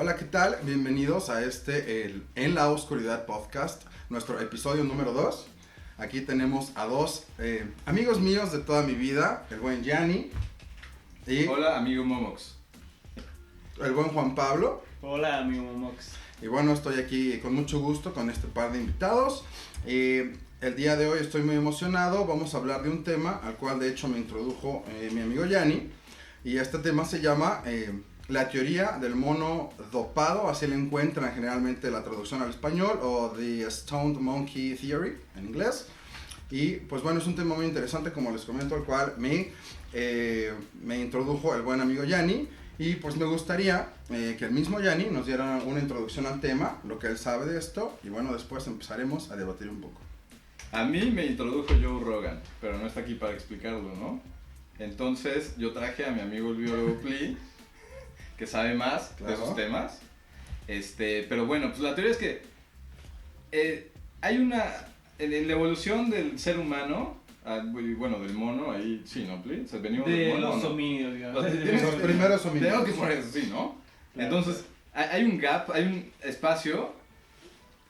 Hola, ¿qué tal? Bienvenidos a el En la Oscuridad podcast, nuestro episodio número 2. Aquí tenemos a dos amigos míos de toda mi vida, el buen Yanni y Hola, amigo Momox. el buen Juan Pablo. Hola, amigo Momox. Y bueno, estoy aquí con mucho gusto con este par de invitados. El día de hoy estoy muy emocionado. Vamos a hablar de un tema al cual de hecho me introdujo mi amigo Yanni. Y este tema se llama la teoría del mono dopado, así le encuentran generalmente la traducción al español, o The Stoned Monkey Theory en inglés. Y pues bueno, es un tema muy interesante, como les comento, al cual me introdujo el buen amigo Yanni. Y pues me gustaría que el mismo Yanni nos diera una introducción al tema, lo que él sabe de esto, y bueno, después empezaremos a debatir un poco. A mí me introdujo Joe Rogan, pero no está aquí para explicarlo, ¿no? Entonces yo traje a mi amigo el biólogo Pli, que sabe más de esos temas. Pero bueno, pues la teoría es que hay en la evolución del ser humano, bueno, del mono, ahí sí, ¿no, Pli? O sea, venimos de del mono, los ¿no? homínidos, digamos. Los primeros homínidos. Tenemos que poner eso, sí, ¿no? Claro. Entonces, hay un gap, hay un espacio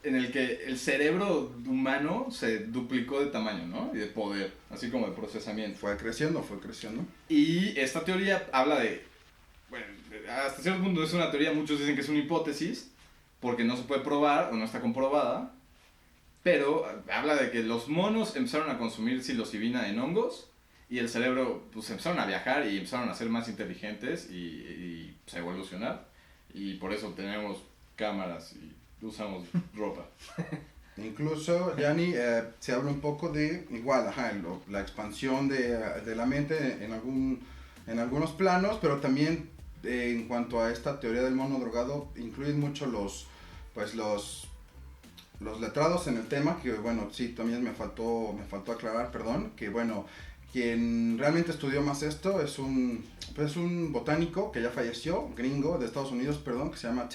en el que el cerebro humano se duplicó de tamaño, ¿no? Y de poder, así como de procesamiento. Fue creciendo. Y esta teoría habla de, bueno, hasta cierto punto es una teoría, muchos dicen que es una hipótesis, porque no se puede probar o no está comprobada, pero habla de que los monos empezaron a consumir psilocibina en hongos, y el cerebro, pues empezaron a viajar y empezaron a ser más inteligentes y pues, a evolucionar, y por eso tenemos cámaras y usamos ropa. Incluso, Yanni, se habla un poco de, igual, la expansión de la mente en algunos planos, pero también en cuanto a esta teoría del mono drogado, incluyen mucho los letrados en el tema, que bueno, sí, también me faltó aclarar, perdón, que bueno, quien realmente estudió más esto es un botánico que ya falleció, gringo, de Estados Unidos, perdón, que se llamó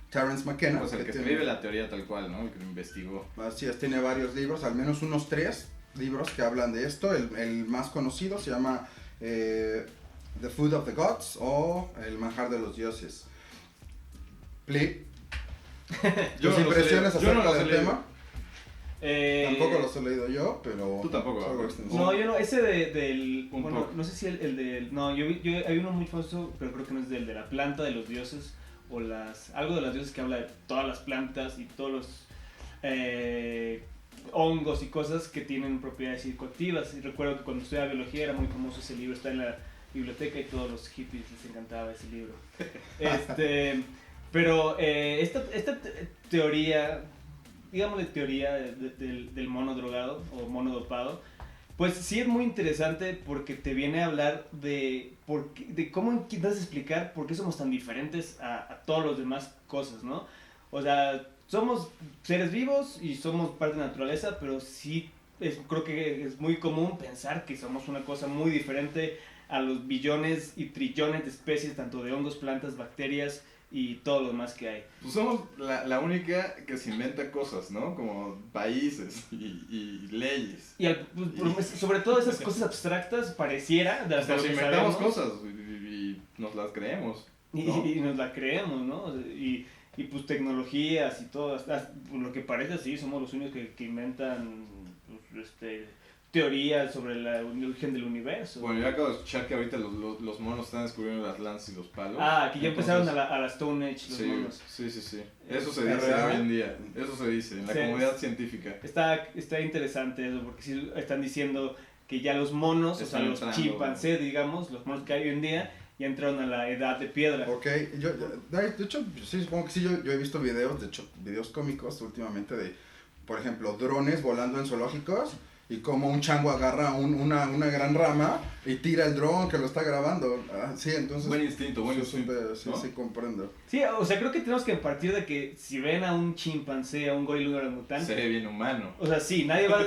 Terence McKenna. Pues el que escribe la teoría tal cual, ¿no? El que lo investigó. Así es, tiene varios libros, al menos unos 3 libros que hablan de esto. El más conocido se llama The Food of the Gods, o El manjar de los dioses. Pli, ¿tus impresiones acerca del tema? Tampoco los he leído yo, pero... Tú tampoco, algo ¿no? extenso. No, yo no, ese del... Un bueno, poco. no sé si el del... No, yo hay uno muy famoso, pero creo que no es del de la planta de los dioses, o algo de los dioses que habla de todas las plantas y todos los hongos y cosas que tienen propiedades psicoactivas. Y recuerdo que cuando estudiaba biología era muy famoso ese libro, está en la biblioteca y todos los hippies les encantaba ese libro. Pero esta teoría, digámosle teoría del mono drogado o mono dopado, pues sí es muy interesante porque te viene a hablar de cómo intentas explicar por qué somos tan diferentes a todas las demás cosas, ¿no? O sea, somos seres vivos y somos parte de la naturaleza, pero sí creo que es muy común pensar que somos una cosa muy diferente a los billones y trillones de especies, tanto de hongos, plantas, bacterias y todo lo demás que hay. Pues somos la única que se inventa cosas, ¿no? Como países y leyes. Y sobre todo esas cosas abstractas pareciera de las Nos que inventamos sabemos, cosas y nos las creemos. y, ¿no? y nos la creemos, ¿no? Y pues tecnologías y todo, por lo que parece sí, somos los únicos que inventan pues, teorías sobre el origen del universo. Bueno, yo acabo de escuchar que ahorita los monos están descubriendo las lanzas y los palos. Que ya empezaron a la Stone Age los sí, monos. sí. Eso se ¿Es dice real? hoy en día. Eso se dice en la Sí. comunidad científica. Está interesante eso, porque sí están diciendo que ya los monos, Están o sea, los entrando. chimpancés, digamos, los monos que hay hoy en día, ya entraron a la edad de piedra. Ok, de hecho, sí, supongo que sí, yo he visto videos, de hecho, videos cómicos últimamente de, por ejemplo, drones volando en zoológicos y como un chango agarra una gran rama y tira el dron que lo está grabando. Sí, entonces... Buen instinto, buen sí, instinto. sí, ¿no? sí, comprendo. Sí, o sea, creo que tenemos que partir de que si ven a un chimpancé, a un gorila, un orangután, Sería bien humano. o sea, sí, nadie va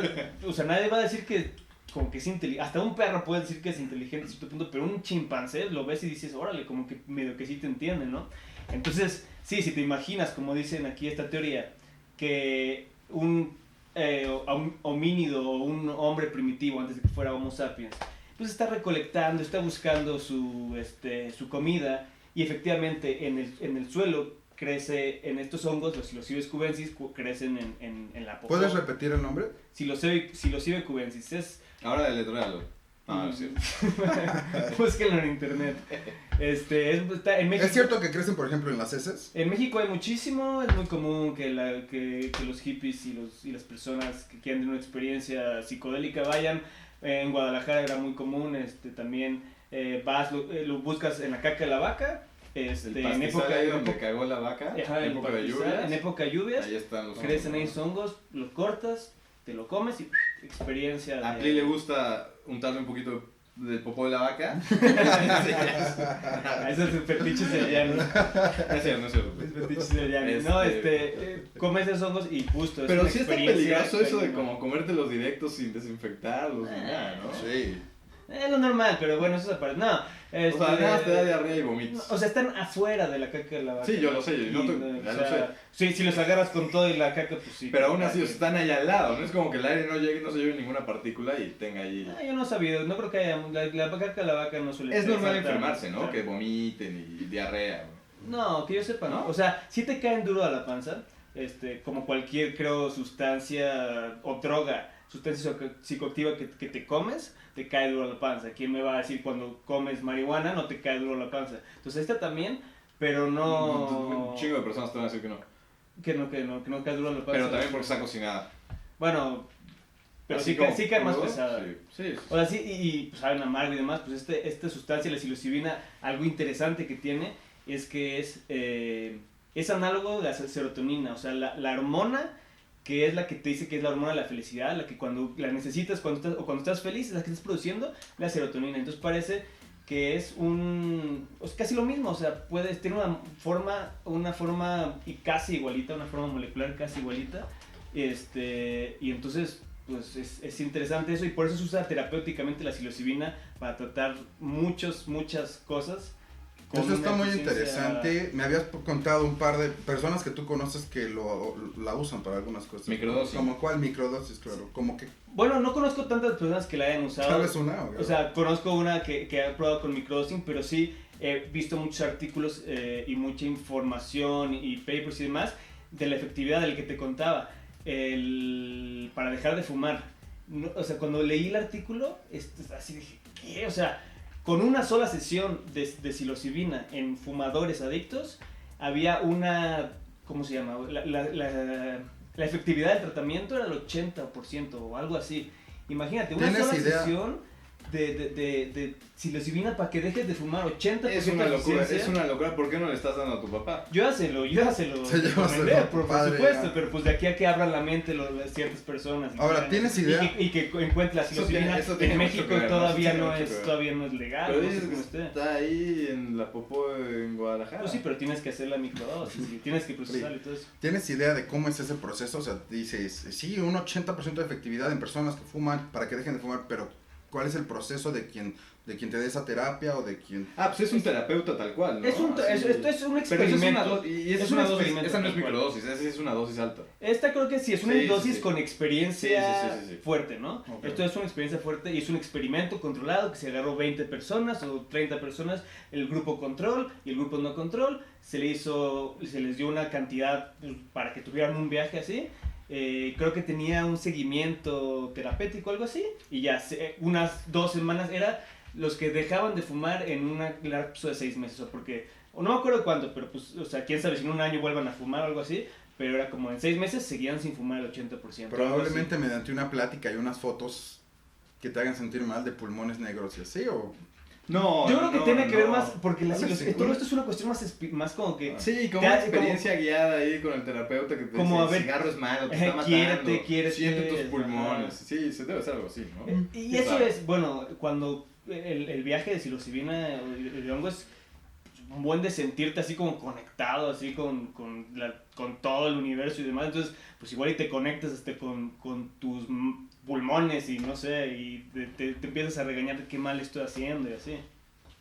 a decir que como que es inteligente, hasta un perro puede decir que es inteligente a cierto punto, pero un chimpancé lo ves y dices, órale, como que medio que sí te entiende, ¿no? Entonces, sí, si te imaginas, como dicen aquí esta teoría, que un homínido o un hombre primitivo antes de que fuera Homo sapiens, pues está recolectando, está buscando su comida y efectivamente en el suelo crece, en estos hongos, los Psilocybes cubensis, crecen en la popó. ¿Puedes repetir el nombre? Psilocybe cubensis, es... Ahora deletréalo. No, es cierto. Búsquenlo en internet. Está en México. ¿Es cierto que crecen, por ejemplo, en las heces? En México hay muchísimo, es muy común que los hippies y las personas que quieren tener una experiencia psicodélica vayan. En Guadalajara era muy común, también vas, lo buscas en la caca de la vaca. En época ahí donde cagó la vaca, en época de lluvias. En época de lluvias, ahí están los hongos. Crecen ahí hongos, los cortas, te lo comes y experiencia. A Pli le gusta untarle un poquito del popó de la vaca. Eso es fetiches de Yanni. No es cierto. Fetiches de Yanni. No, comes esos hongos y justo. Pero es sí está peligroso eso de como comértelos directos sin desinfectarlos ni nada, ¿no? Sí. Es lo normal, pero bueno, eso es aparte. No. O sea, nada más te da diarrea y vomitas. O sea, están afuera de la caca de la vaca. Sí, yo lo sé, ya lo sé. Sí, si los agarras con todo y la caca, pues sí. Pero aún así, están ahí al lado, no es como que el aire no llegue, no se lleve ninguna partícula y tenga ahí... Yo no he sabido, no creo que haya... La caca de la vaca no suele... Es normal enfermarse, ¿no? Que vomiten y diarrea. No, que yo sepa, ¿no? O sea, si te caen duro a la panza, como cualquier, creo, sustancia o droga, sustancia psicoactiva que te comes, te cae duro a la panza. ¿Quién me va a decir cuando comes marihuana no te cae duro a la panza? Entonces esta también, pero no... Un chingo de personas te van a decir que no. Que no cae duro a la panza. Pero también porque está cocinada. Bueno, pero así sí cae más pesada. Sí. O sea, sí, y pues saben amargo y demás, pues esta sustancia, la psilocibina, algo interesante que tiene es que es análogo de la serotonina, o sea, la hormona que es la que te dice que es la hormona de la felicidad, la que cuando la necesitas cuando estás feliz, es la que estás produciendo, la serotonina. Entonces parece que es casi lo mismo, o sea, tiene una forma y casi igualita, una forma molecular casi igualita, y entonces pues es interesante eso, y por eso se usa terapéuticamente la psilocibina para tratar muchas cosas. Eso está muy interesante. Me habías contado un par de personas que tú conoces que la usan para algunas cosas. Microdosis. ¿Como cuál? Microdosis, claro. Como que... Bueno, no conozco tantas personas que la hayan usado. ¿Sabes una? O sea, conozco una que ha probado con microdosing, pero sí he visto muchos artículos y mucha información y papers y demás de la efectividad del que te contaba. Para dejar de fumar. No, o sea, cuando leí el artículo, así dije, ¿qué? O sea... Con una sola sesión de psilocibina en fumadores adictos, había una, ¿cómo se llama? La efectividad del tratamiento era el 80% o algo así. Imagínate, una sola sesión de psilocibina para que dejes de fumar 80%. Es una locura, ¿por qué no le estás dando a tu papá? Yo hácelo, por supuesto, pero pues de aquí a que abran la mente ciertas personas. Ahora, ¿tienes idea? Y que encuentre la psilocibina en México todavía no es legal. Pero dices que está ahí en la popó en Guadalajara. Pues sí, pero tienes que hacer la microdosis, tienes que procesar y todo eso. ¿Tienes idea de cómo es ese proceso? O sea, dices, sí, un 80% de efectividad en personas que fuman para que dejen de fumar, pero ¿cuál es el proceso de quien te dé esa terapia o de quien...? Pues es un terapeuta tal cual, ¿no? Esto es un experimento. Es una dosis, esa no es microdosis, esa es una dosis alta. Esta creo que sí, es una dosis con experiencia fuerte, ¿no? Okay. Esto es una experiencia fuerte y es un experimento controlado que se agarró 20 personas o 30 personas, el grupo control y el grupo no control, se les dio una cantidad para que tuvieran un viaje así. Creo que tenía un seguimiento terapéutico, algo así, y ya unas 2 semanas era los que dejaban de fumar en un lapso de 6 meses, porque no me acuerdo cuánto, pero pues, o sea, quién sabe si en un año vuelvan a fumar o algo así, pero era como en 6 meses seguían sin fumar el 80%. Probablemente mediante una plática y unas fotos que te hagan sentir mal de pulmones negros y así, o... No, yo creo que tiene que ver más, porque todo esto es una cuestión más como que... Sí, como una experiencia guiada ahí con el terapeuta que te dice, el cigarro es malo, te está matando, siente tus pulmones. Sí, se debe ser algo así, ¿no? Y eso es, bueno, cuando el viaje de psilocibina o de hongo es un buen de sentirte así como conectado, así con todo el universo y demás, entonces pues igual y te conectas con tus pulmones y no sé, y te empiezas a regañar de qué mal estoy haciendo y así.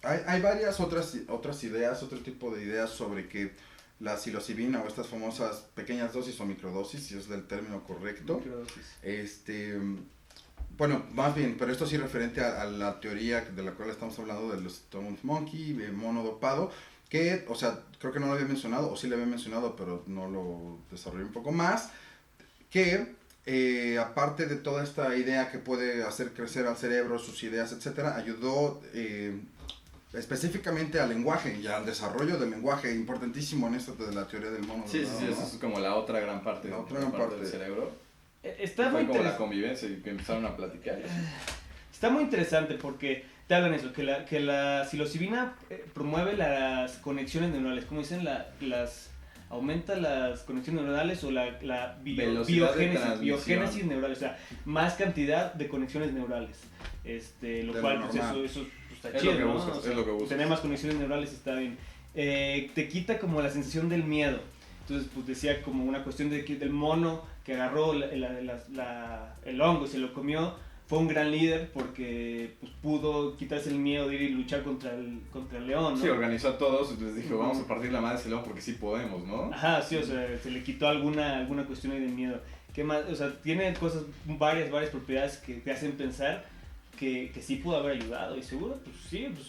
Hay varias otras ideas, otro tipo de ideas sobre que la psilocibina o estas famosas pequeñas dosis o microdosis, si es el término correcto. Microdosis. Bueno, más bien, pero esto sí referente a la teoría de la cual estamos hablando de los Stone Monkey, mono dopado, que, o sea, creo que no lo había mencionado, o sí lo había mencionado, pero no lo desarrollé un poco más, que aparte de toda esta idea que puede hacer crecer al cerebro, sus ideas, etcétera, ayudó específicamente al lenguaje y al desarrollo del lenguaje, importantísimo en esto de la teoría del mono. Sí, ¿no? esa es como la otra gran parte, del cerebro. Está fue muy como la convivencia y que empezaron a platicar. Está muy interesante porque te hablan eso, que la psilocibina promueve las conexiones neuronales, como dicen, aumenta las conexiones neuronales o la biogénesis neural, o sea, más cantidad de conexiones neurales. Lo de cual, lo pues normal. eso está chido, lo que ¿no? buscas, O sea, es lo que buscas. tener más conexiones neurales está bien. Te quita como la sensación del miedo. Entonces, pues decía como una cuestión del mono que agarró el hongo y se lo comió, fue un gran líder porque pues, pudo quitarse el miedo de ir y luchar contra el león, ¿no? Sí, organizó a todos y les dijo, vamos a partir la madre de ese león porque sí podemos, ¿no? Ajá, sí, o sea, se le quitó alguna cuestión ahí de miedo. ¿Qué más? O sea, tiene cosas, varias propiedades que te hacen pensar que sí pudo haber ayudado y seguro, pues sí, pues,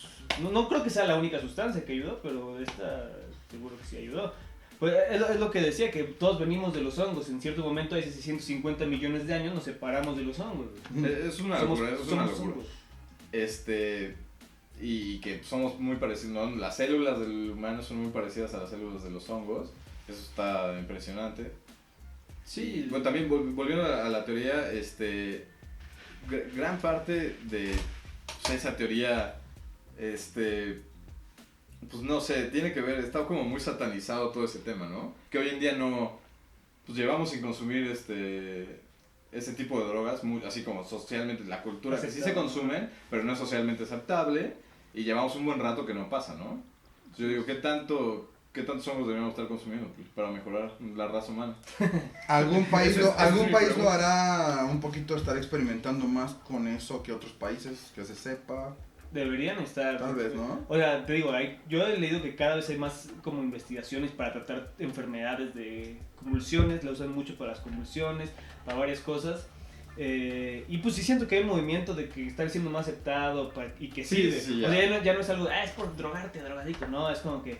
no creo que sea la única sustancia que ayudó, pero esta seguro que sí ayudó. Pues es lo que decía, que todos venimos de los hongos. En cierto momento, hace 650 millones de años, nos separamos de los hongos. Es una locura, es una locura. Hongos. Y que somos muy parecidos, ¿no? Las células del humano son muy parecidas a las células de los hongos. Eso está impresionante. Sí, bueno, también volviendo a la teoría, gran parte de esa teoría, pues no sé, tiene que ver, está como muy satanizado todo ese tema, ¿no? Que hoy en día no, pues llevamos sin consumir ese tipo de drogas, así como socialmente, la cultura que sí se consumen, pero no es socialmente aceptable, y llevamos un buen rato que no pasa, ¿no? Yo digo, ¿qué tantos hongos debemos estar consumiendo pues, para mejorar la raza humana? ¿Algún país es lo hará un poquito, estar experimentando más con eso que otros países, que se sepa? Deberían estar. Tal vez, ¿no? O sea, te digo, yo he leído que cada vez hay más como investigaciones para tratar enfermedades de convulsiones, la usan mucho para las convulsiones, para varias cosas. Y pues sí siento que hay un movimiento de que está siendo más aceptado y que sirve. Sí, o sea, ya no es algo, es por drogarte, drogadicto, no, es como que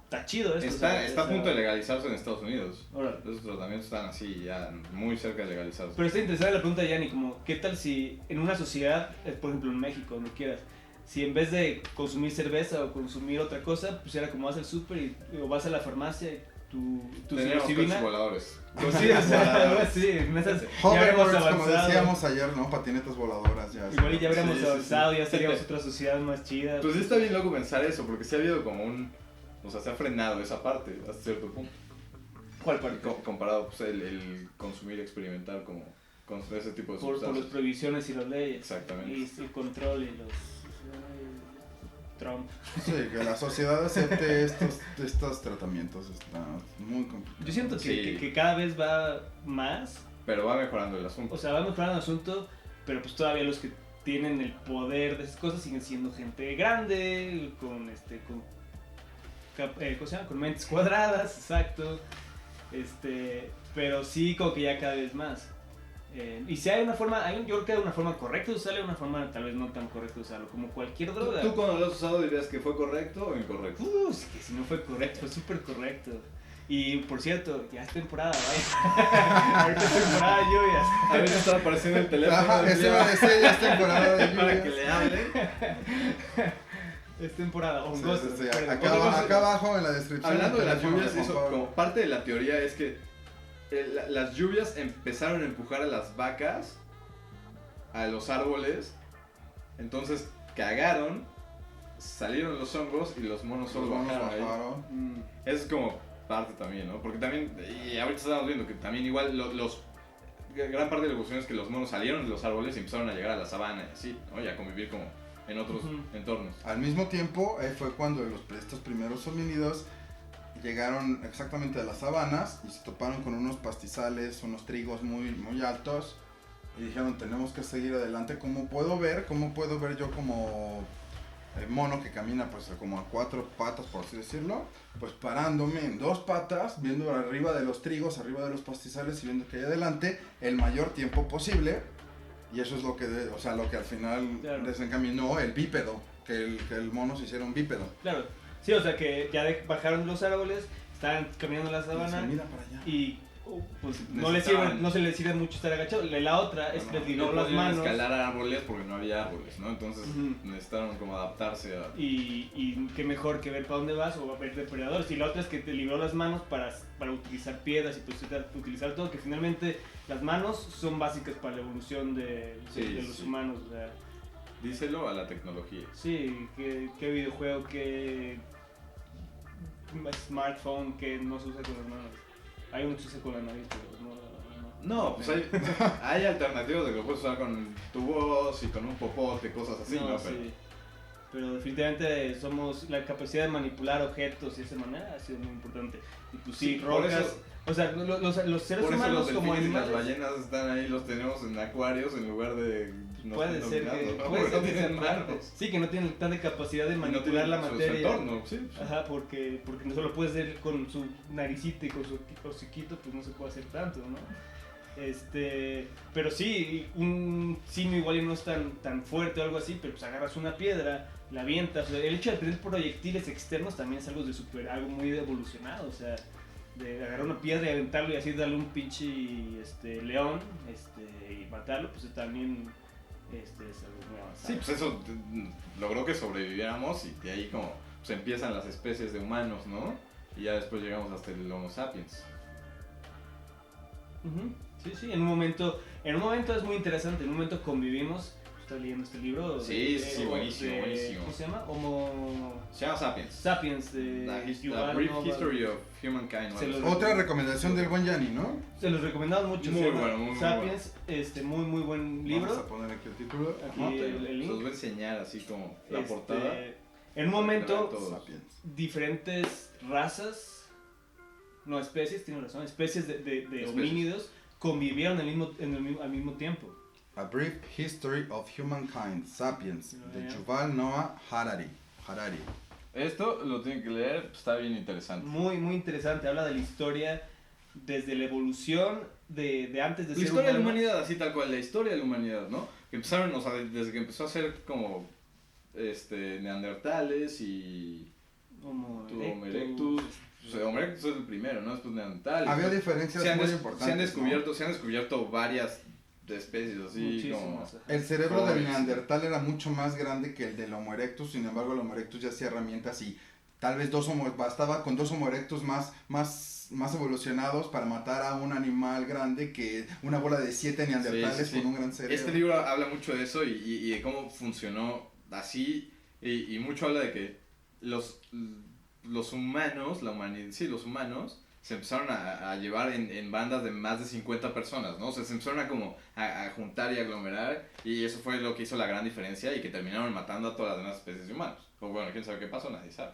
está chido esto. Está a punto de legalizarse en Estados Unidos. Órale. Esos tratamientos están así, ya muy cerca de legalizarse. Pero está interesante la pregunta de Yanni, como, ¿qué tal si en una sociedad, por ejemplo en México, donde quieras, si en vez de consumir cerveza o consumir otra cosa, pues era como vas al súper o vas a la farmacia y tu coches voladores. Pues sí, o sea, sí, en esas ya habríamos Hoverboards, como avanzado. decíamos ayer, ¿no? Patinetas voladoras ya. Igual ya habríamos Sí. avanzado, ya seríamos otra sociedad más chida. Pues sí está bien loco pensar eso, porque sí ha habido como o sea, se ha frenado esa parte hasta cierto punto. ¿Cuál parte? Comparado pues el consumir, experimentar con ese tipo de Por sustancias. las prohibiciones y las leyes. Exactamente. Y el control y los... Trump. Sí, que la sociedad acepte estos tratamientos está muy complicado. Yo siento Sí. que cada vez va más. Pero va mejorando el asunto. O sea, va mejorando el asunto, pero pues todavía los que tienen el poder de esas cosas siguen siendo gente grande, con ¿cómo se llama? Con mentes cuadradas, exacto. Pero sí como que ya cada vez más. Y si hay una forma, yo creo que hay una forma correcta de usarlo y una forma tal vez no tan correcta de usarlo, como cualquier droga. ¿Tú cuando lo has usado dirías que fue correcto o incorrecto? Es que si no fue correcto, fue súper correcto. Y por cierto, ya es temporada, vaya. Ahorita es temporada de lluvias. Ahorita está apareciendo el teléfono. Ajá, eso iba a decir, ya es temporada de para lluvias. que le hable. Es temporada, Sí, hongosa. sí, sí. Acá abajo en la descripción. Hablando de del las teléfono lluvias, de eso, Juan Pablo. como parte de la teoría es que las lluvias empezaron a empujar a las vacas a los árboles, entonces cagaron, salieron los hongos y los monos solo Los monos bajaron ahí. bajaron. Eso es como parte también, ¿no? Porque también, y ahorita estamos viendo que también igual gran parte de la evolución es que los monos salieron de los árboles y empezaron a llegar a la sabana y así, ¿no? Y a convivir como en otros entornos. Al mismo tiempo, fue cuando estos primeros homínidos llegaron exactamente a las sabanas y se toparon con unos pastizales, unos trigos muy, muy altos y dijeron, tenemos que seguir adelante. ¿Cómo puedo ver yo como mono que camina pues como a 4 patas, por así decirlo? Pues parándome en 2 patas, viendo arriba de los trigos, arriba de los pastizales y viendo que hay adelante el mayor tiempo posible. Y eso es lo que al final Claro. desencaminó el bípedo, que el mono se hiciera un bípedo. Claro, Sí, o sea que ya bajaron de los árboles, estaban caminando en la sabana Mira para allá. y pues no se les sirve mucho estar agachado. La otra es que les liberó las podían manos. escalar árboles porque no había árboles, ¿no? Entonces Ujú. necesitaron como adaptarse a... Y qué mejor que ver para dónde vas o va a ver depredadores. Y la otra es que te liberó las manos para utilizar piedras y pues, utilizar todo, que finalmente las manos son básicas para la evolución de los humanos. O sea, díselo a la tecnología. sí, qué videojuego, qué smartphone que no se usa con las manos. Hay uno que se usa con la nariz, pero No, pues hay alternativas de que lo puedes usar con tu voz y con un popote, cosas así, ¿no? Sí. Pero definitivamente la capacidad de manipular objetos y de esa manera ha sido muy importante. Y pues sí, por rocas. eso- O sea, los seres Por eso humanos los como delfines y las animales. ballenas están ahí, los tenemos en acuarios en lugar de... nos Puede estén ser dominando, que, ¿no? puede Porque ser no que tienen sea parte. manos. Sí, que no tienen tanta capacidad de Y no manipular tienen la su materia. entorno, sí. Ajá, porque no solo puede ser con su naricita y con su hociquito, pues no se puede hacer tanto, ¿no? Pero sí, un simio igual y no es tan fuerte o algo así, pero pues agarras una piedra, la avientas. O sea, el hecho de tener proyectiles externos también es algo muy evolucionado, o sea, de agarrar una piedra y aventarlo y así darle un pinche león y matarlo, pues también es algo muy avanzado. Sí, pues eso logró que sobreviviéramos y de ahí como pues empiezan las especies de humanos, ¿no? Y ya después llegamos hasta el Homo sapiens. Ujú. Sí, en un momento es muy interesante, en un momento convivimos, estoy leyendo este libro. Sí, buenísimo, buenísimo. ¿Cómo se llama? Se llama Sapiens. Sapiens de The Yuval Brief Noah. History of Humankind. Se ¿no? lo- Otra recomendación del buen Yanni, ¿no? Se los recomendamos mucho. Muy se llama bueno, muy Sapiens, muy buen libro. Vamos a poner aquí el título. Aquí Ajá, el se link. los voy a enseñar así como la portada. En un momento, Todos. Sapiens. diferentes razas, no especies, tiene razón, especies de Especies. homínidos convivieron al mismo tiempo. A Brief History of Humankind, Sapiens, de Ya. Yuval Noah Harari. Esto lo tienen que leer, está bien interesante. Muy, muy interesante, habla de la historia desde la evolución de antes de La ser historia de la humanos. humanidad, así tal cual, la historia de la humanidad, ¿no? Que empezaron, o sea, desde que empezó a ser como neandertales y Homo Homo erectus. O sea, Homo erectus es el primero, ¿no? Después neandertales. Había diferencias muy importantes. Se han descubierto varias especies así como... Muchísimas. ajá. El cerebro del Jóvenes. Neandertal era mucho más grande que el del Homo erectus, sin embargo el Homo erectus ya hacía herramientas y tal vez bastaba con dos Homo erectus más evolucionados para matar a un animal grande que una bola de 7 neandertales Sí. con un gran cerebro. Este libro habla mucho de eso y de cómo funcionó así y mucho habla de que los humanos, la humanidad, sí, los humanos se empezaron a llevar en bandas de más de 50 personas, ¿no? O sea, se empezaron a juntar y aglomerar y eso fue lo que hizo la gran diferencia y que terminaron matando a todas las demás especies de humanos. O bueno, quién sabe qué pasó, nadie sabe.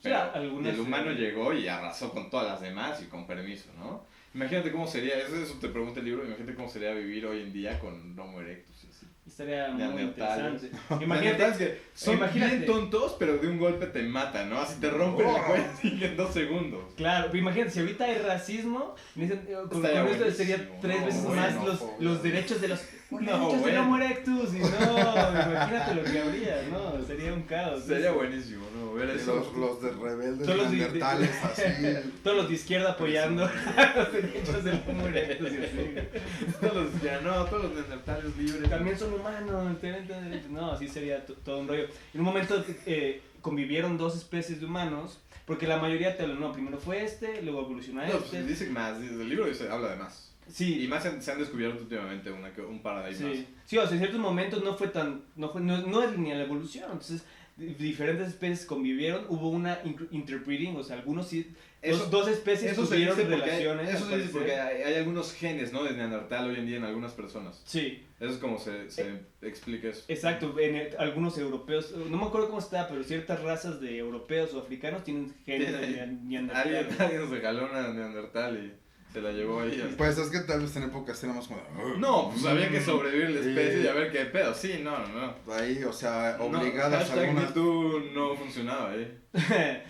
Pero algunas, el humano llegó y arrasó con todas las demás y con permiso, ¿no? Imagínate cómo sería, eso te pregunta el libro, imagínate cómo sería vivir hoy en día con Homo erectus y así. Estaría muy Neandertales. interesante. Neandertales que son imagínate. bien tontos, pero de un golpe te matan, ¿no? Así te rompen la cuerda en 2 segundos. Claro, pero imagínate, si ahorita hay racismo, con Estaría esto sería buenísimo. 3 No, veces bueno, más fobia. los derechos de los No, del bueno. Homo erectus. Y no, imagínate lo que habría, ¿no, sería un caos. Sería buenísimo, ¿no? Ver Y eso. los de rebeldes Todos los de- neandertales así. Todos los de izquierda apoyando los derechos del Homo erectus y así. todos los neandertales libres. También son humanos, tienen derechos. No, así sería todo un rollo. En un momento convivieron dos especies de humanos, porque la mayoría te hablan, no, primero fue luego evolucionó a No, este. pues dice más, el libro habla de más. Sí, Y más se han descubierto últimamente un par de ahí más. sí, o sea, en ciertos momentos no es lineal la evolución, entonces diferentes especies convivieron, hubo una interbreeding, o sea, algunos sí, dos especies Eso se tuvieron dice porque, relaciones. eso al se dice porque parecer. hay algunos genes, ¿no? De neandertal hoy en día en algunas personas. Sí, Eso es como se explica eso. exacto, algunos europeos, no me acuerdo cómo está, pero ciertas razas de europeos o africanos tienen genes de neandertal. Alguien se jaló una neandertal y se la llevó ahí. Pues es que tal vez en épocas éramos como... No, pues había que sobrevivir la especie Sí. y a ver qué pedo. Sí, no. Ahí, o sea, No, obligadas hashtag algunas... MeToo no funcionaba,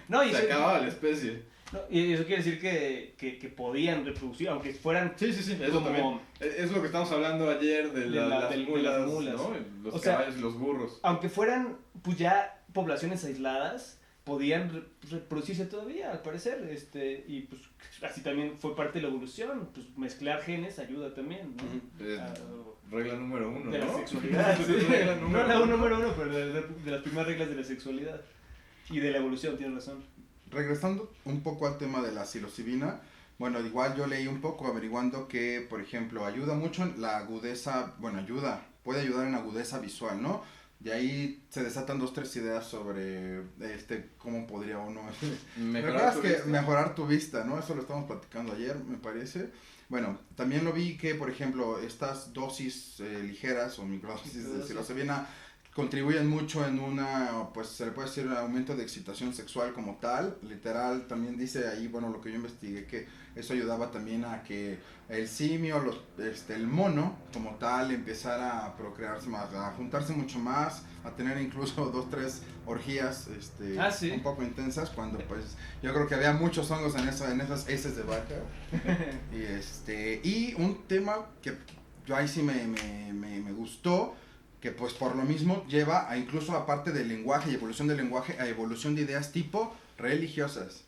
No, y Se eso, acababa la especie. no, y eso quiere decir que podían reproducir, aunque fueran Sí, eso como... también. Es lo que estamos hablando ayer de las de mulas, las mulas. ¿no? Los O sea, caballos y los burros. Aunque fueran pues ya poblaciones aisladas, podían reproducirse todavía, al parecer, y pues así también fue parte de la evolución, pues mezclar genes ayuda también, ¿no? Regla número 1, de ¿no? la sexualidad, sí. Regla No número la uno. número uno, pero de las primeras reglas de la sexualidad y de la evolución, tienes razón. Regresando un poco al tema de la psilocibina, bueno, igual yo leí un poco averiguando que, por ejemplo, ayuda mucho en la agudeza, bueno, puede ayudar en agudeza visual, ¿no? De ahí se desatan 2-3 ideas sobre cómo podría uno mejorar tu vista, ¿no? Eso lo estamos platicando ayer, me parece. Bueno, también lo vi que, por ejemplo, estas dosis ligeras o microdosis de psilocibina contribuyen mucho en pues se le puede decir un aumento de excitación sexual como tal. Literal, también dice ahí, bueno, lo que yo investigué, que eso ayudaba también a que el simio, el mono como tal, empezara a procrearse más, a juntarse mucho más, a tener incluso 2-3 orgías ¿sí? un poco intensas, cuando pues yo creo que había muchos hongos en esas heces de vaca. Y un tema que yo ahí sí me gustó, que pues por lo mismo lleva a incluso aparte del lenguaje y evolución del lenguaje a evolución de ideas tipo religiosas.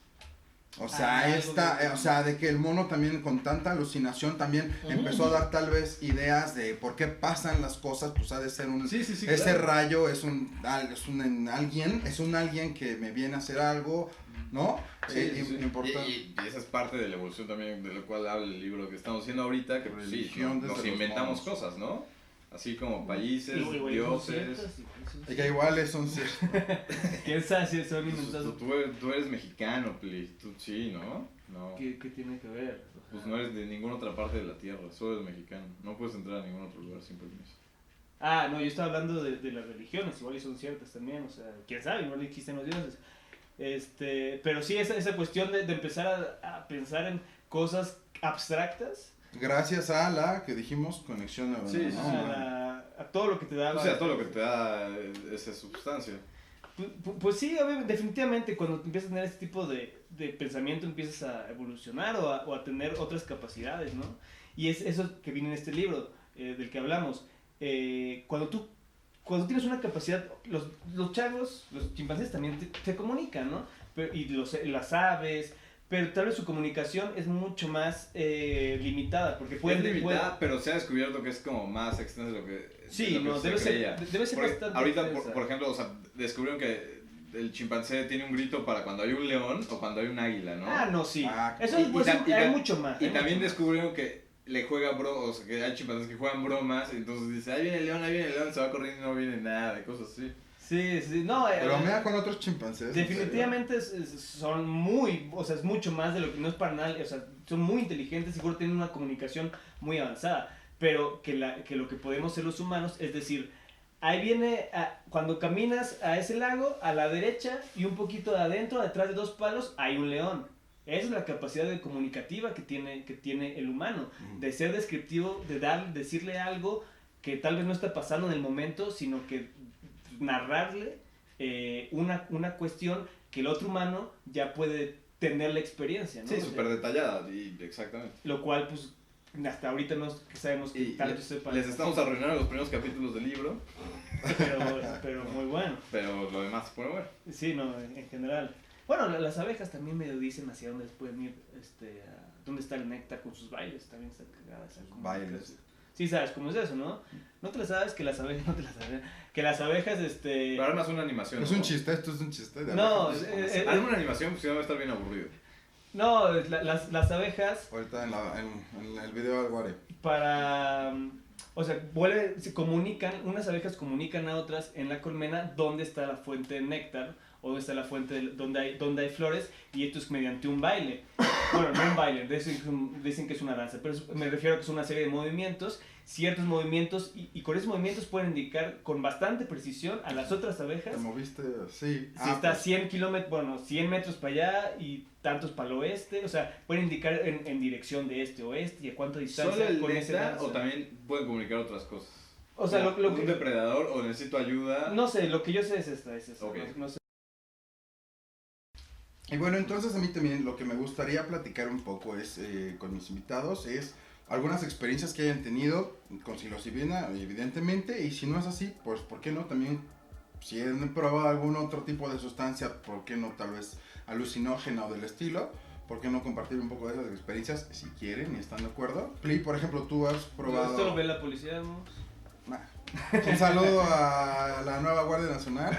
O sea, de que el mono también con tanta alucinación también empezó a dar tal vez ideas de por qué pasan las cosas, pues ha de ser ese claro. rayo es un alguien que me viene a hacer algo, ¿no? Importante. Y esa es parte de la evolución también, de lo cual habla el libro que estamos haciendo ahorita, que pues, Religión desde nos los inventamos monos. cosas, ¿no? Así como países, Igual dioses. Y que igual son ¿Quién sabe si son inventados? Tú eres mexicano, please. Tú sí, ¿no? No. ¿Qué tiene que ver? Pues no eres de ninguna otra parte de la tierra, solo eres mexicano. No puedes entrar a ningún otro lugar sin permiso. No, yo estaba hablando de las religiones, igual y son ciertas también, o sea, quién sabe, igual existen los dioses. Pero sí, esa cuestión de empezar a pensar en cosas abstractas. Gracias a la que dijimos conexión neuronal. Sí, A todo lo que te da. O sea, todo lo que te da esa sustancia. Pues sí, definitivamente cuando empiezas a tener este tipo de pensamiento empiezas a evolucionar o a tener otras capacidades, ¿no? Y es eso que viene en este libro del que hablamos. Cuando tienes una capacidad, los changos, los chimpancés también te comunican, ¿no? Y las aves, pero tal vez su comunicación es mucho más limitada, porque pero se ha descubierto que es como más extensa de lo que sí, no, debe ser bastante ahorita, extensa. por ejemplo, o sea, descubrieron que el chimpancé tiene un grito para cuando hay un león o cuando hay un águila, ¿no? No, sí. Eso Y hay mucho más. Y también descubrieron que le juega o sea, que hay chimpancés que juegan bromas, y entonces dice, ahí viene el león, se va corriendo y no viene nada, de cosas así. Sí, no. Bromea con otros chimpancés. Definitivamente son muy, o sea, es mucho más de lo que no es para nada, o sea, son muy inteligentes, seguro tienen una comunicación muy avanzada, pero que lo que podemos ser los humanos, es decir, ahí viene, cuando caminas a ese lago, a la derecha y un poquito de adentro, detrás de 2 palos, hay un león. Esa es la capacidad comunicativa que tiene el humano, de ser descriptivo, de decirle algo que tal vez no está pasando en el momento, sino que narrarle una cuestión que el otro humano ya puede tener la experiencia, ¿no? Sí, súper detallada, exactamente. Lo cual, pues, hasta ahorita no sabemos que tal vez sepan. Les estamos arruinando los primeros capítulos del libro. Pero muy bueno. Pero lo demás se pone bueno. Sí, no, en general. Bueno, las abejas también me dicen hacia dónde pueden ir, dónde está el néctar con sus bailes, también está cagada esa Bailes. Sí, sabes cómo es eso, ¿no? No te la sabes que las abejas, que las abejas, Pero además una animación. Es un chiste, esto es un chiste. No, hazme una animación, pues si no va a estar bien aburrido. No, las abejas. Ahorita en el video del Guare. O sea, unas abejas comunican a otras en la colmena dónde está la fuente de néctar, o dónde está la fuente donde hay flores, y esto es mediante un baile. Bueno, no un baile, dicen que es una danza, pero me refiero a que es una serie de movimientos, ciertos movimientos, y con esos movimientos pueden indicar con bastante precisión a las otras abejas. ¿Te moviste? Sí. Si está 100 metros para allá y tantos para el oeste, o sea, pueden indicar en dirección de oeste y a cuánta distancia. ¿Solo el con ese néctar o también pueden comunicar otras cosas? O sea, un depredador o necesito ayuda. No sé, lo que yo sé es esta. Okay. No sé. Y bueno, entonces a mí también lo que me gustaría platicar un poco es con mis invitados es algunas experiencias que hayan tenido con psilocibina, evidentemente, y si no es así, pues ¿por qué no? También si han probado algún otro tipo de sustancia, ¿por qué no tal vez alucinógena o del estilo? ¿Por qué no compartir un poco de esas experiencias si quieren y están de acuerdo? Pli, por ejemplo, tú has probado... Esto lo ve la policía, ¿no? Nah. Un saludo a la nueva Guardia Nacional.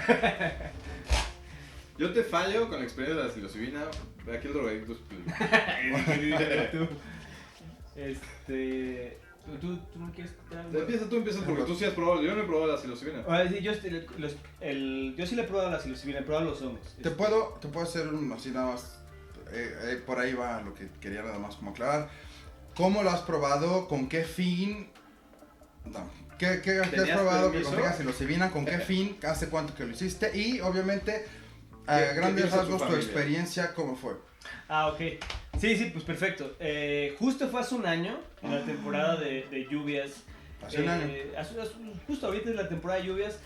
Yo te fallo con la experiencia de la psilocibina. Aquí el drogadicto es Pli. ¿Tú no quieres quitar algo? Empieza porque tú sí has probado. Yo no he probado la psilocibina. Ahora sí, yo sí le he probado la psilocibina, he probado los hongos. Te puedo hacer así nada más, por ahí va lo que quería nada más como aclarar. ¿Cómo lo has probado? ¿Con qué fin? No. ¿Qué has probado que contenga psilocibina? ¿Con qué fin? ¿Hace cuánto que lo hiciste? Y obviamente, a grandes rasgos, tu experiencia, ¿cómo fue? Ah, ok. Sí, pues perfecto. Justo fue hace un año, en la temporada de lluvias. Hace un año. Justo ahorita es la temporada de lluvias.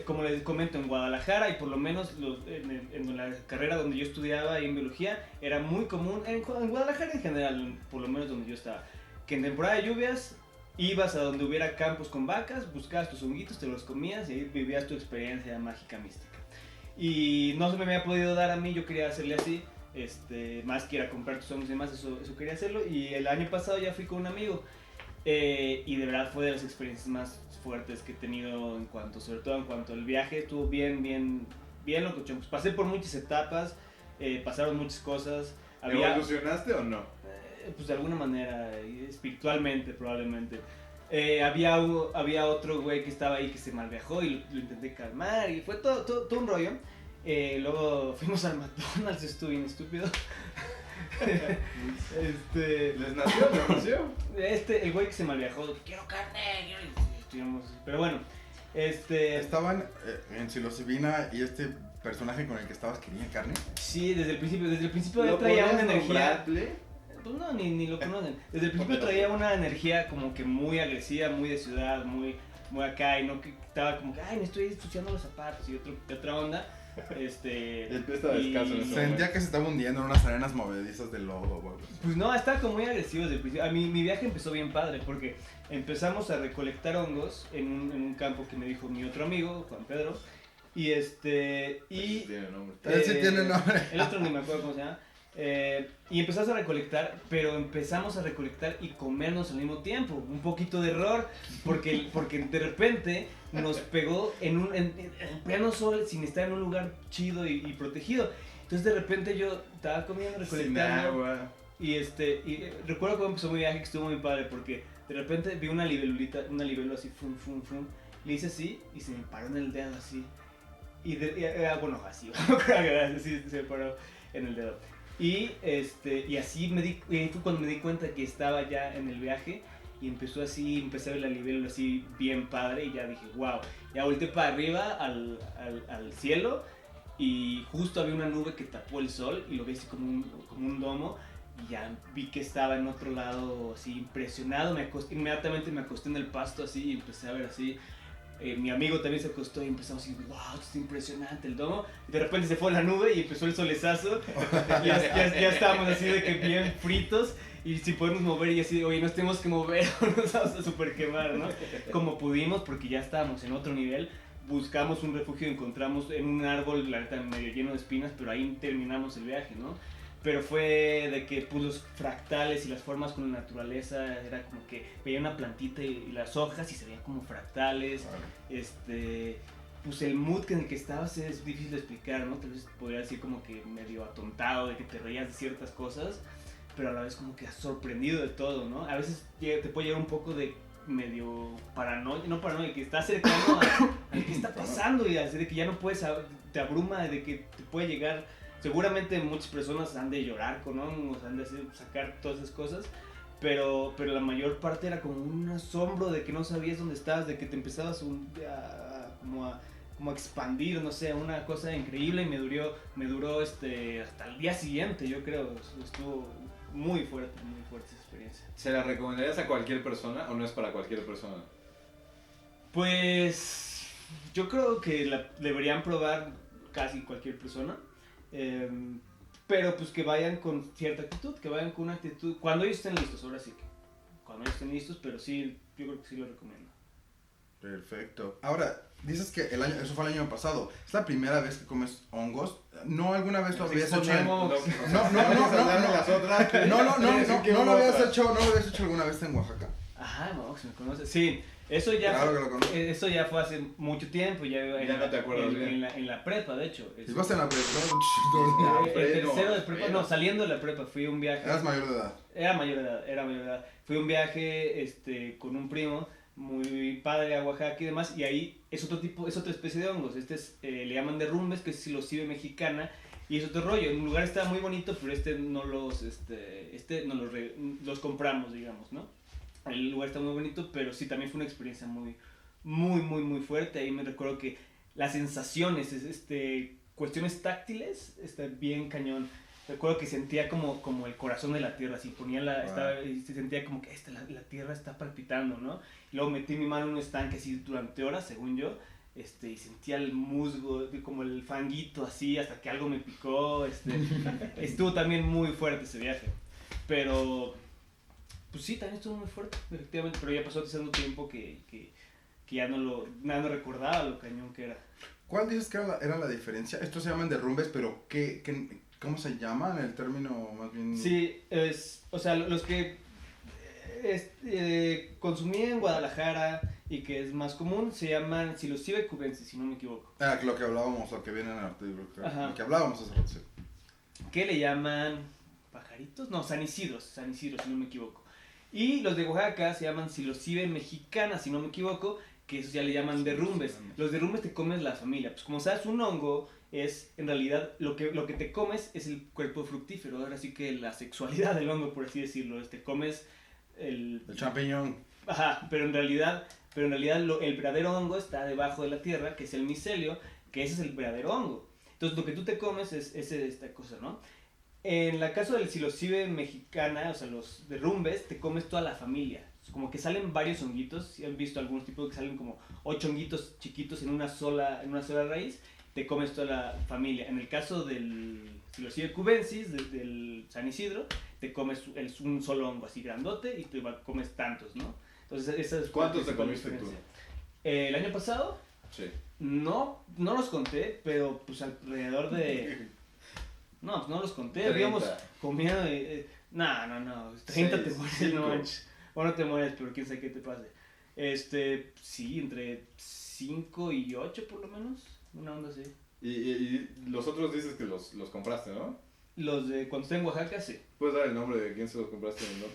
Como les comento, en Guadalajara y por lo menos en la carrera donde yo estudiaba en biología, era muy común, en Guadalajara en general, por lo menos donde yo estaba, que en temporada de lluvias ibas a donde hubiera campos con vacas, buscabas tus honguitos, te los comías y ahí vivías tu experiencia mágica mística. Y no se me había podido dar a mí, yo quería hacerle así, más que ir a comprar tus hongos y demás, eso quería hacerlo. Y el año pasado ya fui con un amigo y de verdad fue de las experiencias más fuertes que he tenido sobre todo en cuanto al viaje. Estuvo bien locochón. Pues pasé por muchas etapas, pasaron muchas cosas. ¿Evolucionaste o no? Pues de alguna manera, espiritualmente probablemente. Había otro güey que estaba ahí que se malviajó y lo intenté calmar y fue todo un rollo. Luego fuimos al McDonald's, estuve bien estúpido. ¿Les nació? El güey que se malviajó, quiero carne, pero bueno, Estaban en psilocibina y este personaje con el que estabas quería carne. Sí, desde el principio ya traía una energía. Pues no, ni lo conocen. Desde el principio traía una energía como que muy agresiva, muy de ciudad, muy acá, y no que estaba como que, ay, me estoy ensuciando los zapatos y otra onda. El pie está descalzo en ese Sentía momento. que se estaba hundiendo en unas arenas movedizas de lodo. Bueno. Pues no, estaba como muy agresivo desde el principio. Mi viaje empezó bien padre porque empezamos a recolectar hongos en un campo que me dijo mi otro amigo, Juan Pedro. Y Sí tiene nombre. Él sí tiene nombre. El otro ni me acuerdo cómo se llama. Y empezamos a recolectar, pero empezamos a recolectar y comernos al mismo tiempo. Un poquito de error, porque de repente nos pegó en pleno sol, sin estar en un lugar chido y protegido. Entonces de repente yo estaba comiendo, recolectando. Y recuerdo cómo empezó mi viaje, que estuvo muy padre, porque de repente vi una libélula así, fum. Le hice así y se me paró en el dedo así. Bueno, así, así se me paró en el dedo. Y así fue cuando me di cuenta que estaba ya en el viaje y empecé a ver la libélula así bien padre y ya dije, wow, ya volteé para arriba al cielo y justo había una nube que tapó el sol y lo vi así como un domo y ya vi que estaba en otro lado así impresionado, inmediatamente me acosté en el pasto así y empecé a ver así. Mi amigo también se acostó y empezamos a decir, wow, esto es impresionante el domo. Y de repente se fue la nube y empezó el solezazo. ya estábamos así de que bien fritos. Y si podemos mover y así, oye, nos tenemos que mover o nos vamos a super quemar, ¿no? Como pudimos, porque ya estábamos en otro nivel. Buscamos un refugio, encontramos en un árbol, la neta, medio lleno de espinas, pero ahí terminamos el viaje, ¿no? Pero fue de que pues, los fractales y las formas con la naturaleza, era como que veía una plantita y las hojas y se veían como fractales. Pues el mood en el que estabas es difícil de explicar, ¿no? Tal vez podría decir como que medio atontado, de que te reías de ciertas cosas, pero a la vez como que sorprendido de todo, ¿no? A veces te puede llegar un poco de medio paranoia, no paranoia, que estás cercano a qué está pasando y así de que ya no puedes, te abruma de que te puede llegar. Seguramente muchas personas han de llorar con hongos, han de sacar todas esas cosas, pero la mayor parte era como un asombro de que no sabías dónde estabas, de que te empezabas como a expandir, no sé, una cosa increíble y me duró hasta el día siguiente, yo creo. Estuvo muy fuerte esa experiencia. ¿Se la recomendarías a cualquier persona o no es para cualquier persona? Pues yo creo que la deberían probar casi cualquier persona. Pero pues que vayan con cierta actitud, que vayan con una actitud, cuando ellos estén listos, ahora sí que, cuando ellos estén listos, pero sí, yo creo que sí lo recomiendo. Perfecto. Ahora, dices que eso fue el año pasado. ¿Es la primera vez que comes hongos? ¿No alguna vez lo habías hecho en... No lo habías hecho alguna vez en Oaxaca? Ajá, no, se me conoce. Sí, eso ya, claro que lo conozco. Eso ya fue hace mucho tiempo, ya no te acuerdas bien. En la prepa, de hecho. ¿Ibas en la prepa? El tercero de prepa, no, saliendo de la prepa, fui a un viaje. ¿Eras mayor de edad? Era mayor de edad. Fui a un viaje con un primo muy padre a Oaxaca y demás, y ahí es otro tipo, es otra especie de hongos. Le llaman derrumbes, que es psilocibe mexicana, y es otro rollo. El lugar estaba muy bonito, pero los compramos, digamos, ¿no? El lugar está muy bonito, pero sí, también fue una experiencia muy fuerte. Ahí me recuerdo que las sensaciones, cuestiones táctiles, está bien cañón. Recuerdo que sentía como el corazón de la tierra, así ponía y se sentía como que la tierra está palpitando, ¿no? Y luego metí mi mano en un estanque así durante horas, según yo, y sentía el musgo, como el fanguito así, hasta que algo me picó, estuvo también muy fuerte ese viaje. Pero, pues sí, también estuvo muy fuerte, efectivamente, pero ya pasó tanto tiempo que ya no recordaba lo cañón que era. ¿Cuál dices que era la diferencia? Estos se llaman derrumbes, pero ¿cómo se llaman? El término más bien... Sí, los que consumí en Guadalajara y que es más común se llaman psilocibe cubensis, si no me equivoco. Lo que hablábamos, lo que viene en el artículo, lo que hablábamos hace rato, sí. ¿Qué le llaman? ¿Pajaritos? No, sanicidros, si no me equivoco. Y los de Oaxaca se llaman psilocibe mexicana, si no me equivoco, que esos ya le llaman derrumbes. Los derrumbes te comes la familia. Pues como sabes, un hongo es, en realidad, lo que te comes es el cuerpo fructífero. Ahora sí que la sexualidad del hongo, por así decirlo. Te comes el champiñón. Ajá, pero en realidad el verdadero hongo está debajo de la tierra, que es el micelio, que ese es el verdadero hongo. Entonces lo que tú te comes es esta cosa, ¿no? En el caso del psilocibe mexicana, o sea, los derrumbes, te comes toda la familia. Como que salen varios honguitos, si han visto algunos tipos que salen como 8 honguitos chiquitos en una sola raíz, te comes toda la familia. En el caso del psilocibe cubensis, del San Isidro, te comes un solo hongo así grandote y te comes tantos, ¿no? Entonces, ¿cuántos te comiste tú? El año pasado, sí. No los conté, pero pues alrededor de... No, pues no los conté, 30. habíamos comido... No, 30 sí, te mueres, 5. No manches. O no te mueres, pero quién sabe qué te pase. Sí, entre 5 y 8 por lo menos, una onda así. Y los otros dices que los compraste, ¿no? Los de cuando estoy en Oaxaca, sí. ¿Puedes dar el nombre de quién se los compraste? ¿No?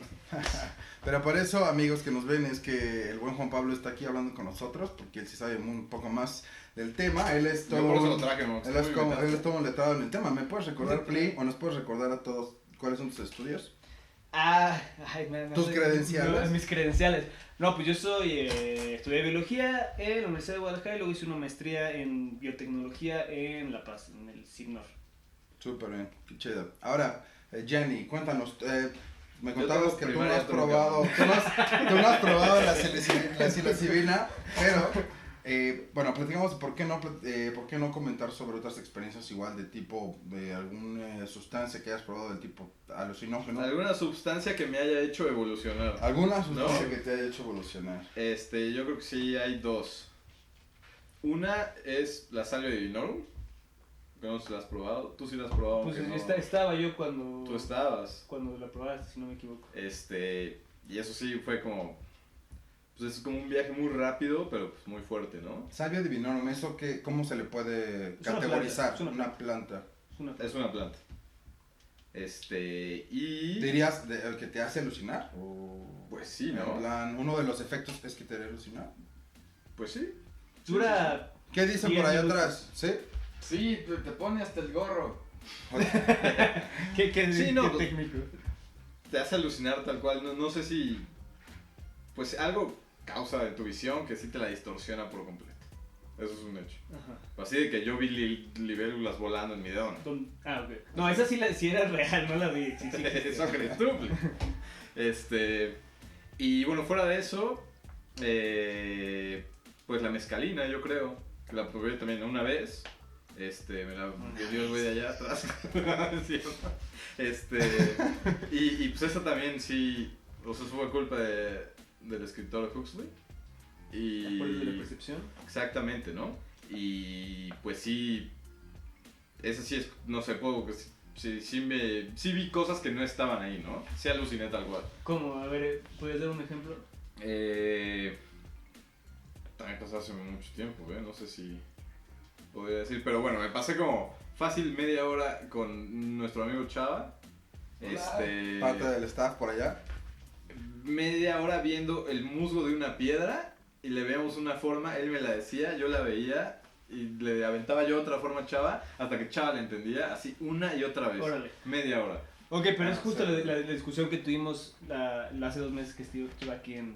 Pero por eso, amigos que nos ven, es que el buen Juan Pablo está aquí hablando con nosotros, porque él sí sabe un poco más del tema. Él es todo... Yo por eso lo traje, ¿no? Él es todo un letrado en el tema. ¿Me puedes recordar, Pli, o nos puedes recordar a todos cuáles son tus estudios? ¿Tus credenciales? Mis credenciales. No, pues yo estudié biología en la Universidad de Guadalajara y luego hice una maestría en biotecnología en La Paz, en el CIGNOR. Súper bien, qué chido. Ahora, Jenny, cuéntanos, me contabas que tú no has probado la psilocibina, pero, bueno, platicamos por qué no comentar sobre otras experiencias igual de tipo, de alguna sustancia que hayas probado del tipo alucinógeno. ¿Alguna sustancia que me haya hecho evolucionar? ¿Alguna sustancia que te haya hecho evolucionar? Yo creo que sí hay dos. Una es la Salvia divinorum. Que no se la has probado. ¿Tú sí la has probado? Pues no. Estaba yo cuando... Tú estabas. Cuando la probaste, si no me equivoco. Y eso sí fue como... Pues es como un viaje muy rápido, pero pues muy fuerte, ¿no? Salvia divinorum, ¿eso cómo se le puede categorizar? Es una planta. Es una planta. Y... ¿Dirías el que te hace alucinar? Pues sí, ¿no? En plan, uno de los efectos es que te hace alucinar. Pues sí. Dura... ¿Qué dicen por ahí atrás? ¿Sí? Sí, te pone hasta el gorro. ¿Qué técnico? Te hace alucinar tal cual. No sé si... Pues algo causa de tu visión que sí te la distorsiona por completo. Eso es un hecho. Ajá. Así de que yo vi libélulas volando en mi dedo, ¿no? Ok. No, esa sí era real, no la vi. Sí, eso crees tú. Y bueno, fuera de eso, pues la mescalina, yo creo. Que la probé también una vez. Me la dio el güey de allá atrás. Y pues esa también sí. O sea, fue culpa del escritor Huxley. Y... ¿Por de la percepción? Exactamente, ¿no? Y pues sí, ese sí es, no sé, puedo, sí vi cosas que no estaban ahí, ¿no? Sí aluciné tal cual. ¿Cómo? A ver, ¿puedes dar un ejemplo? También pasó hace mucho tiempo, no sé si podría decir, pero bueno, me pasé como fácil media hora con nuestro amigo Chava. Parte del staff por allá. Media hora viendo el musgo de una piedra y le veíamos una forma, él me la decía, yo la veía y le aventaba yo otra forma a Chava hasta que Chava la entendía así una y otra vez. Órale. Media hora. Ok, pero es justo sí. la discusión que tuvimos hace 2 meses que estuve aquí en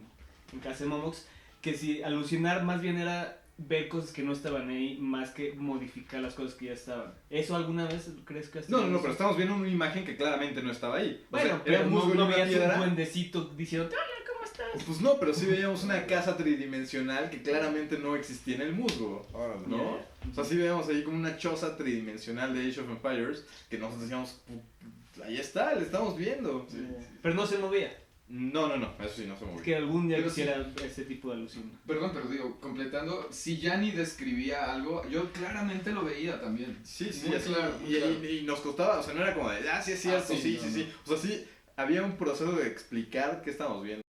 casa de Momox, que si alucinar más bien era ver cosas que no estaban ahí más que modificar las cosas que ya estaban. ¿Eso alguna vez crees que has tenido? No, pero estamos viendo una imagen que claramente no estaba ahí. Bueno, o sea, pero era un musgo y no una veías piedra. un duendecito diciendo, hola, ¿cómo estás? Pues no, pero sí veíamos una casa tridimensional que claramente no existía en el musgo, Órale. ¿no? Yeah. O sea, sí veíamos ahí como una choza tridimensional de Age of Empires que nosotros decíamos, ahí está, le estamos viendo. Sí. Pero no se movía. No, eso sí, no se movió. Que algún día Pero quisiera ese tipo de alucin. Perdón, pero digo, completando, si Yanni describía algo, yo claramente lo veía también. Sí, Muy así, claro, muy claro. y nos costaba, o sea, no era como de, sí es cierto, sí, sí. O sea, sí, había un proceso de explicar qué estábamos viendo.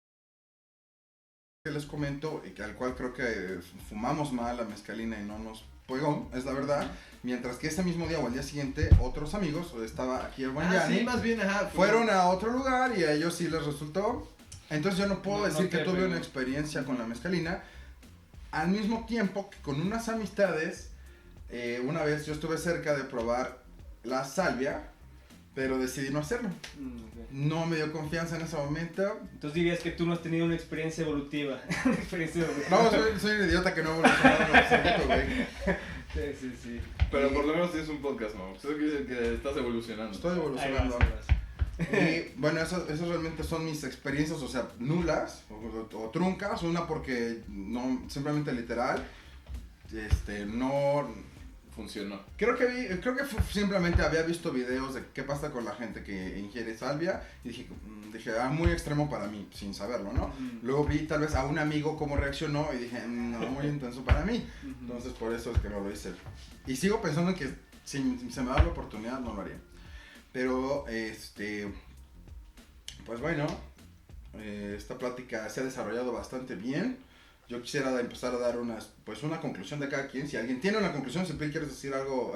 Que les comento, y que al cual creo que fumamos mal la mezcalina y no nos pegó, es la verdad. Mientras que ese mismo día o al día siguiente, otros amigos, estaba aquí el buen Yanni, sí, más bien, fueron a otro lugar y a ellos sí les resultó. Entonces yo no puedo decir que tuve una experiencia con la mezcalina. Al mismo tiempo que con unas amistades, una vez yo estuve cerca de probar la salvia, pero decidí no hacerlo. Okay. No me dio confianza en ese momento. Entonces dirías que tú no has tenido una experiencia evolutiva. No, soy un idiota que no evolucionado en absoluto, güey. Sí. Pero por lo menos tienes un podcast, ¿no? Eso quiere decir que estás evolucionando. Estoy Ahí evolucionando. vas. Y bueno, eso realmente son mis experiencias, o sea, nulas o truncas. Una porque no, simplemente literal, no funcionó. Creo que simplemente había visto videos de qué pasa con la gente que ingiere salvia y dije, muy extremo para mí, sin saberlo, ¿no? Luego vi tal vez a un amigo cómo reaccionó y dije, no, muy intenso para mí. Entonces por eso es que no lo hice. Y sigo pensando en que si se me da la oportunidad no lo haría. Pero, pues bueno, esta plática se ha desarrollado bastante bien. Yo quisiera empezar a dar una conclusión de cada quien. Si alguien tiene una conclusión, si quieres decir algo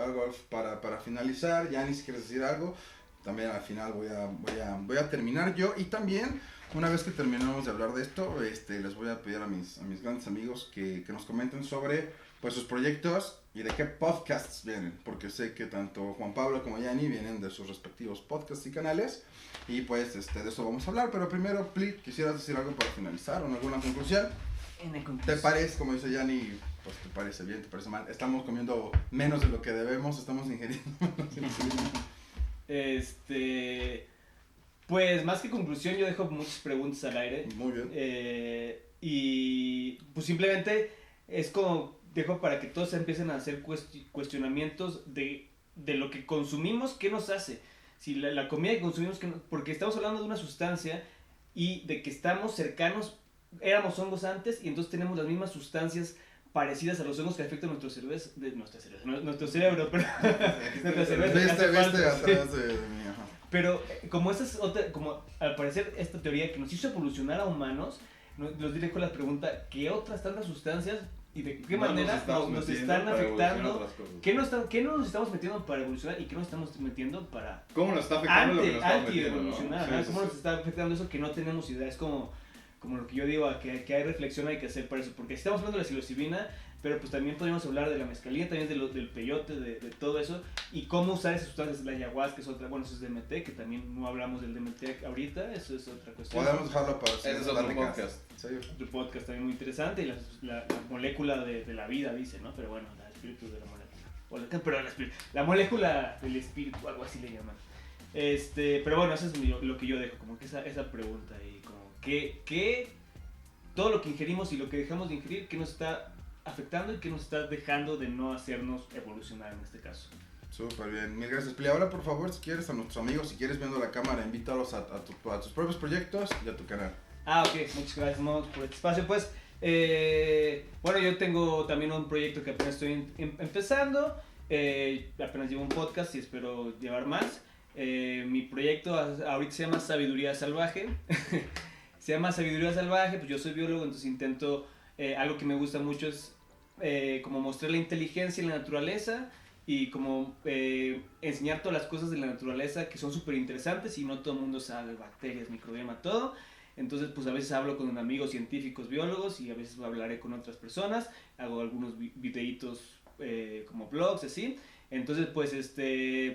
para finalizar, Yanni, si quieres decir algo, también al final voy a terminar yo. Y también, una vez que terminemos de hablar de esto, les voy a pedir a mis grandes amigos que nos comenten sobre pues, sus proyectos y de qué podcasts vienen. Porque sé que tanto Juan Pablo como Yanni vienen de sus respectivos podcasts y canales. Y pues de eso vamos a hablar. Pero primero, Plit, ¿quisieras decir algo para finalizar o alguna conclusión? ¿Te parece, como dice Yanni, pues te parece bien, te parece mal? Estamos comiendo menos de lo que debemos, estamos ingiriendo menos de lo que debemos. Pues más que conclusión, yo dejo muchas preguntas al aire. Muy bien. Y pues simplemente es como dejo para que todos empiecen a hacer cuestionamientos de lo que consumimos, ¿qué nos hace? Si la comida que consumimos, porque estamos hablando de una sustancia y de que estamos cercanos. Éramos hongos antes y entonces tenemos las mismas sustancias parecidas a los hongos que afectan nuestro cerebro, nuestro cerebro, pero nuestra cerveza. Viste atrás de mí, ajá. Pero como esa es otra, como al parecer esta teoría que nos hizo evolucionar a humanos, nos dirijo la pregunta, ¿qué otras tantas sustancias y de qué manera nos están afectando? ¿Qué nos estamos metiendo para evolucionar y qué nos estamos metiendo para ¿Cómo nos está afectando lo que nos estamos metiendo, evolucionar? ¿no? ¿Cómo nos está afectando eso que no tenemos idea? Es como lo que yo digo, que hay reflexión, hay que hacer para eso, porque estamos hablando de la psilocibina, pero pues también podríamos hablar de la mezcalina, también del peyote, de todo eso, y cómo usar esas sustancias, la ayahuasca es otra, bueno, eso es DMT, que también no hablamos del DMT ahorita, eso es otra cuestión. Podemos dejarlo para ese es otro podcast. Sí. Otro podcast también muy interesante, y la molécula de la vida, dice, ¿no? Pero bueno, el espíritu de la molécula, pero la molécula del espíritu, algo así le llaman. Pero bueno, eso es lo que yo dejo, como que esa pregunta, y como que todo lo que ingerimos y lo que dejamos de ingerir, ¿qué nos está afectando y qué nos está dejando de no hacernos evolucionar en este caso? Súper bien, mil gracias. Pili, ahora por favor, si quieres a nuestros amigos, si quieres viendo la cámara, invítalos a tus propios proyectos y a tu canal. Ok, muchas gracias Momox por este espacio. Pues Bueno, yo tengo también un proyecto que apenas estoy empezando. Apenas llevo un podcast y espero llevar más. Mi proyecto ahorita se llama Sabiduría Salvaje. Se llama Sabiduría Salvaje, pues yo soy biólogo, entonces intento, algo que me gusta mucho es como mostrar la inteligencia en la naturaleza y como enseñar todas las cosas de la naturaleza que son súper interesantes y no todo el mundo sabe, bacterias, microbioma, todo. Entonces pues a veces hablo con amigos científicos biólogos y a veces hablaré con otras personas, hago algunos videitos como blogs, así. Entonces pues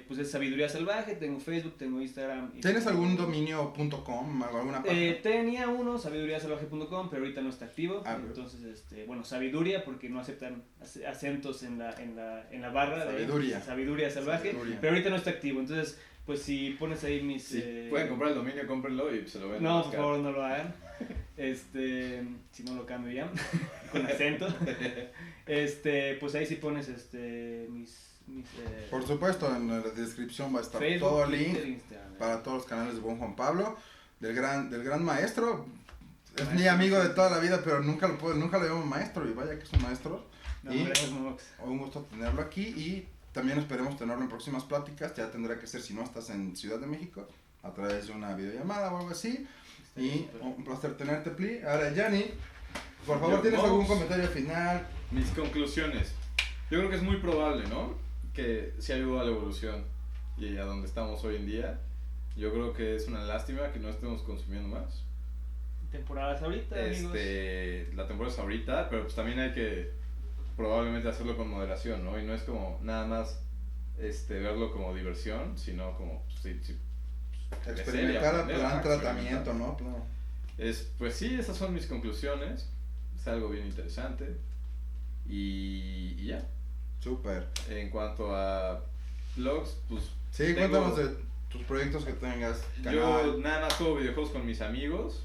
pues es Sabiduría Salvaje, tengo Facebook, tengo Instagram. ¿Tienes algún dominio.com, alguna página? Tenía uno, sabiduriasalvaje.com, pero ahorita no está activo. Ah, entonces, bueno, Sabiduría, porque no aceptan acentos en la barra. Sabiduría. De Sabiduría Salvaje, Sabiduría. pero ahorita no está activo. Entonces, pues si pones ahí mis... Si pueden comprar el dominio, cómprenlo y se lo venden. No, por favor, no lo hagan. Si no lo cambio ya, con acento. Pues ahí sí pones mis Por supuesto, en la descripción va a estar Facebook, todo el Twitter, link Instagram. para todos los canales de buen Juan Pablo, del gran maestro. Es mi amigo de toda la vida, pero nunca lo llamo maestro, y vaya que es un maestro. No, Y gracias, Momox. un gusto tenerlo aquí, y también esperemos tenerlo en próximas pláticas. Ya tendrá que ser, si no estás en Ciudad de México, a través de una videollamada o algo así. Y un placer tenerte, Pli. Ahora, Yanni, por favor, ¿tienes algún comentario final? Mis conclusiones. Yo creo que es muy probable, ¿no? Que sí ayudó a la evolución y a donde estamos hoy en día. Yo creo que es una lástima que no estemos consumiendo más. Temporadas ahorita, amigos. La temporada es ahorita, pero pues también hay que probablemente hacerlo con moderación, ¿no? Y no es como nada más verlo como diversión, sino como Experimentar el plan tratamiento, ¿no? Claro. Pues sí, esas son mis conclusiones. Es algo bien interesante. Y ya. Súper. En cuanto a vlogs, pues... Sí, cuéntanos de tus proyectos que tengas. Yo nada más juego videojuegos con mis amigos.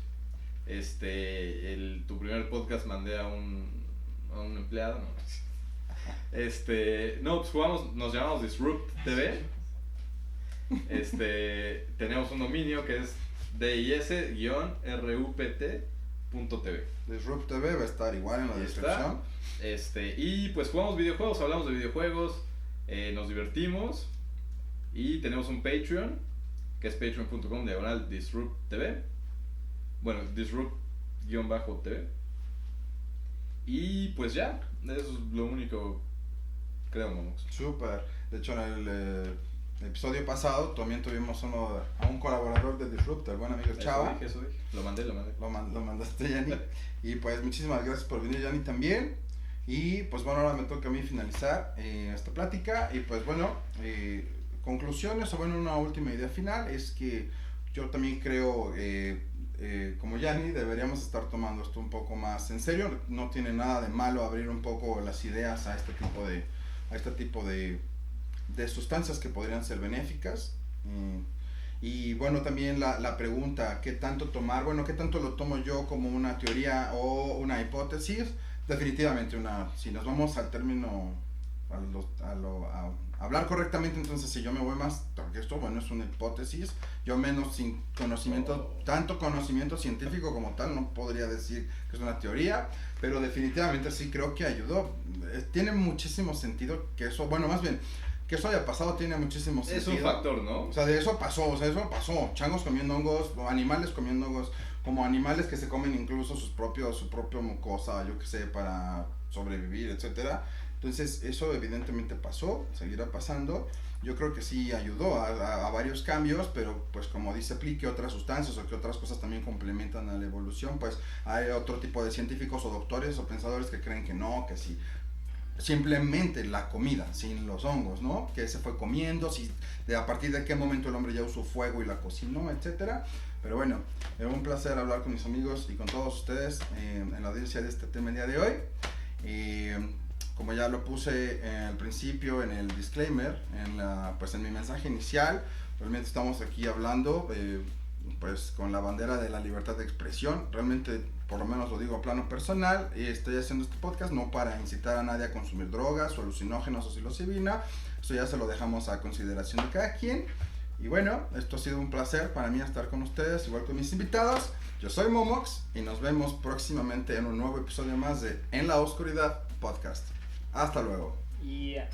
Tu primer podcast mandé a un empleado, ¿no? Pues nos llamamos Disrupt TV. Tenemos un dominio que es dis-rupt.tv. Disrupt TV va a estar igual en la descripción. Y pues jugamos videojuegos, hablamos de videojuegos, nos divertimos y tenemos un Patreon que es patreon.com/disrupttv. Bueno, disrupt-tv. Y pues ya, eso es lo único, creo, Momox. Súper. De hecho, en el episodio pasado también tuvimos a un colaborador de Disrupt, el buen amigo Chava. Eso dije. Lo mandé. Lo mandaste, Yanni. Y pues muchísimas gracias por venir, Yanni, también. Y pues bueno, ahora me toca a mí finalizar esta plática. Y pues bueno, conclusiones, o bueno, una última idea final es que yo también creo, como Yanni, deberíamos estar tomando esto un poco más en serio. No tiene nada de malo abrir un poco las ideas a este tipo de sustancias que podrían ser benéficas. Y bueno, también la pregunta, ¿qué tanto tomar? Bueno, ¿qué tanto lo tomo yo como una teoría o una hipótesis? Definitivamente si nos vamos al término, a hablar correctamente, entonces si yo me voy más, porque esto, bueno, es una hipótesis, yo menos sin conocimiento, tanto conocimiento científico como tal, no podría decir que es una teoría, pero definitivamente sí creo que ayudó. Tiene muchísimo sentido que eso, bueno, más bien, que eso haya pasado tiene muchísimo sentido. Es un factor, ¿no? O sea, eso pasó, changos comiendo hongos, animales comiendo hongos, como animales que se comen incluso su propio mucosa, yo que sé, para sobrevivir, etcétera. Entonces, eso evidentemente pasó, seguirá pasando. Yo creo que sí ayudó a varios cambios, pero pues como dice Pli, que otras sustancias o que otras cosas también complementan a la evolución, pues hay otro tipo de científicos o doctores o pensadores que creen que no, que sí. Simplemente la comida, sin los hongos, ¿no? Que se fue comiendo, a partir de qué momento el hombre ya usó fuego y la cocinó, etcétera. Pero bueno, es un placer hablar con mis amigos y con todos ustedes en la audiencia de este tema el día de hoy. Como ya lo puse al principio en el disclaimer, pues en mi mensaje inicial, realmente estamos aquí hablando pues con la bandera de la libertad de expresión. Realmente, por lo menos lo digo a plano personal, y estoy haciendo este podcast no para incitar a nadie a consumir drogas o alucinógenos o psilocibina. Esto ya se lo dejamos a consideración de cada quien. Y bueno, esto ha sido un placer para mí estar con ustedes, igual con mis invitados. Yo soy Momox y nos vemos próximamente en un nuevo episodio más de En la Oscuridad Podcast. Hasta luego. Yeah.